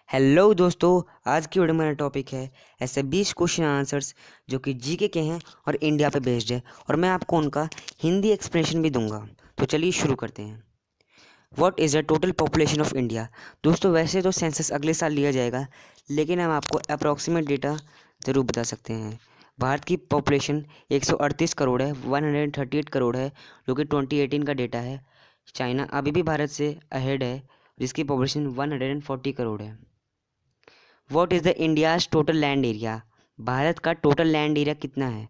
Hello दोस्तों, आज की वीडियो में मेरा टॉपिक है ऐसे 20 क्वेश्चन आंसर्स जो कि जीके के हैं और इंडिया पे बेस्ड है, और मैं आपको उनका हिंदी एक्सप्लेनेशन भी दूंगा। तो चलिए शुरू करते हैं। What is the total population of India. दोस्तों, वैसे तो सेंसस अगले साल लिया जाएगा, लेकिन हम आपको अप्रॉक्सीमेट डेटा ज़रूर बता सकते हैं। भारत की पॉपुलेशन 138 करोड़ है, 138 करोड़ है, जो कि 2018 का डेटा है। चाइना अभी भी भारत से अहेड है, जिसकी पॉपुलेशन 140 करोड़ है। What is the India's total land area. Bharat का टोटल लैंड एरिया कितना है?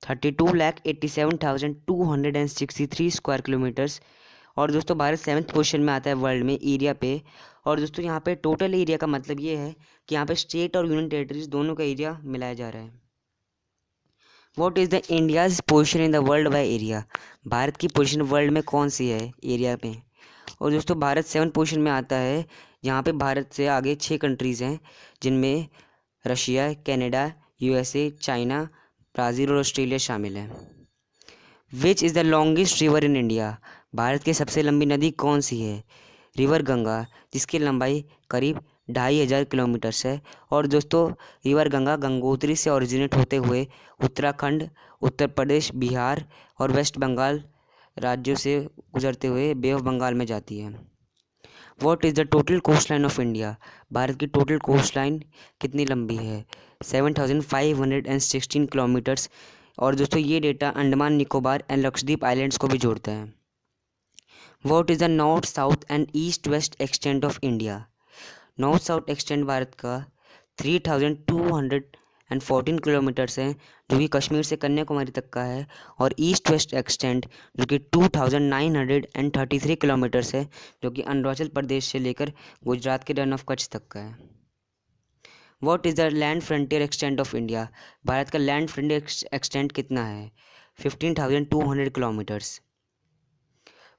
32,87,263 स्क्वायर किलोमीटर्स। और दोस्तों, भारत 7th पोजीशन में आता है वर्ल्ड में एरिया पे। और दोस्तों, यहाँ पे टोटल एरिया का मतलब ये है कि यहाँ पे स्टेट और यूनियन टेरिटरीज दोनों का एरिया मिलाया जा रहा है। What is the India's position in the world by area. Bharat की पोजीशन वर्ल्ड में कौन सी है एरिया में? और दोस्तों, भारत 7th पोजीशन में आता है, जहाँ पे भारत से आगे 6 कंट्रीज़ हैं, जिनमें Russia, Canada, USA, China, Brazil और ऑस्ट्रेलिया शामिल हैं। विच is the longest river in India. Bharat की सबसे लंबी नदी कौन सी है? रिवर गंगा, जिसकी लंबाई करीब 2,500 किलोमीटर्स है। और दोस्तों, रिवर गंगा गंगोत्री से ओरिजिनेट होते हुए उत्तराखंड, उत्तर प्रदेश, बिहार और वेस्ट बंगाल राज्यों से गुजरते हुए बे ऑफ बंगाल में जाती है। What is the total cost line of India. Bharat की टोटल कोस्ट लाइन कितनी लंबी है? 7,516 किलोमीटर्स। और दोस्तों, ये data Andaman Nicobar and Lakshadweep islands को भी जोड़ता है। What is the north south and east west extent of India. North south extent Bharat का 3,214 किलोमीटर्स है, जो कि कश्मीर से कन्याकुमारी तक का है। और ईस्ट वेस्ट एक्सटेंट जो कि 2,933 किलोमीटर्स है, जो कि अरुणाचल प्रदेश से लेकर गुजरात के रन ऑफ कच्छ तक का है। What is the land frontier extent of India. Bharat का लैंड फ्रंटियर एक्सटेंट कितना है? 15,200 kilometres.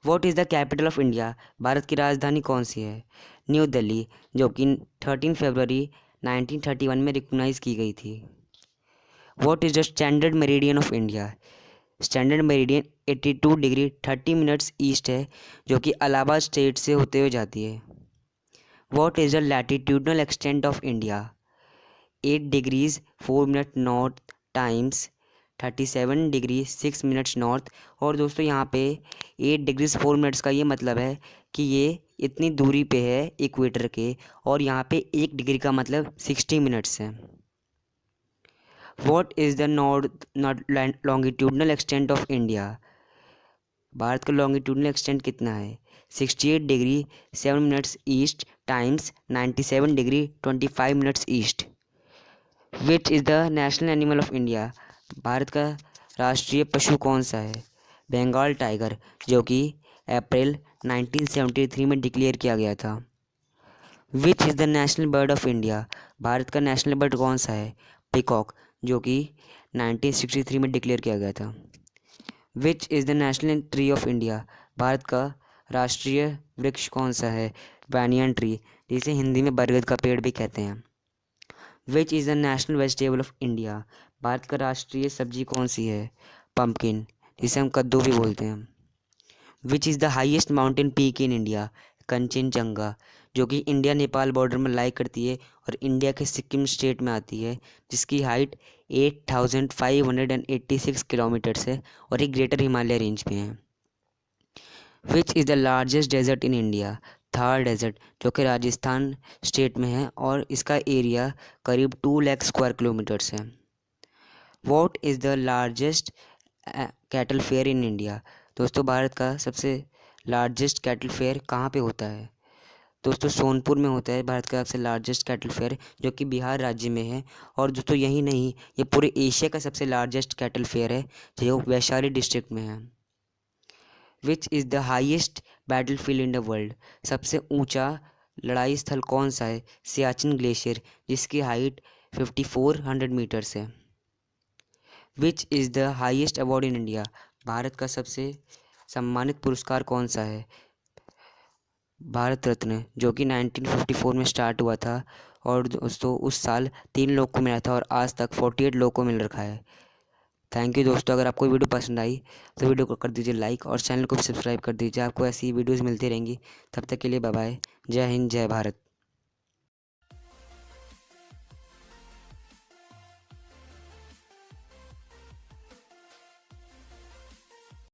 What is the capital of India. Bharat की राजधानी कौन सी है? न्यू दिल्ली, जो कि 13 फरवरी 1931 में रिकॉग्नाइज की गई थी। What is the standard meridian of India. Standard meridian 82 degree 30 minutes east है, जो कि इलाहाबाद स्टेट से होते हुए जाती है। What is the latitudinal extent of India. 8 degrees 4 minute north times 37 degree 6 minutes north. और दोस्तों, यहाँ पे 8 डिग्रीज 4 मिनट्स का ये मतलब है कि ये इतनी दूरी पे है इक्वेटर के, और यहाँ पे 1 डिग्री का मतलब 60 मिनट्स है। What is the north longitudinal extent of India. Bharat का लॉन्गिट्यूडनल एक्सटेंट कितना है? 68 degree 7 minutes east times 97 degree 25 minutes east. Which is the national animal of India. Bharat का राष्ट्रीय पशु कौन सा है? बंगाल टाइगर, जो कि अप्रैल 1973 में डिक्लेयर किया गया था। विच is the national bird of India. Bharat का नेशनल बर्ड कौन सा है? पिकॉक, जो कि 1963 में डिक्लेयर किया गया था। विच is the national tree of India. Bharat का राष्ट्रीय वृक्ष कौन सा है? बैनियन ट्री, जिसे हिंदी में बरगद का पेड़ भी कहते हैं। विच is the national vegetable of India. Bharat का राष्ट्रीय सब्जी कौन सी है? पम्पकिन, जिसे हम कद्दू भी बोलते हैं। विच is the highest mountain peak in India. Kanchenjunga, जो कि इंडिया नेपाल बॉर्डर में लाई करती है और इंडिया के सिक्किम स्टेट में आती है, जिसकी हाइट 8,586 किलोमीटर्स है और एक ग्रेटर हिमालय रेंज में है। Which is the largest desert in India. Thar desert, जो कि राजस्थान स्टेट में है, और इसका एरिया करीब 2 लाख स्क्वायर किलोमीटर्स है। What is the largest cattle fair in India. दोस्तों, भारत का सबसे लार्जेस्ट कैटल फेयर कहाँ पे होता है? दोस्तों, सोनपुर में होता है भारत का सबसे लार्जेस्ट कैटल फेयर, जो कि बिहार राज्य में है। और दोस्तों, यही नहीं, ये पूरे एशिया का सबसे लार्जेस्ट कैटल फेयर है, जो वैशाली डिस्ट्रिक्ट में है। Which is the highest battle field in the world. सबसे ऊंचा लड़ाई स्थल कौन सा है? सियाचिन ग्लेशियर, जिसकी हाइट 5,400 मीटर्स है। Which is the highest award in India. Bharat का सबसे सम्मानित पुरस्कार कौन सा है? भारत रत्न, जो कि 1954 में स्टार्ट हुआ था। और दोस्तों, उस साल 3 लोग को मिला था और आज तक 48 लोग को मिल रखा है। थैंक यू दोस्तों। अगर आपको वीडियो पसंद आई तो वीडियो को कर दीजिए लाइक और चैनल को भी सब्सक्राइब कर दीजिए। आपको ऐसी वीडियोज़ मिलती रहेंगी। तब तक के लिए बाय बाय। जय हिंद, जय भारत।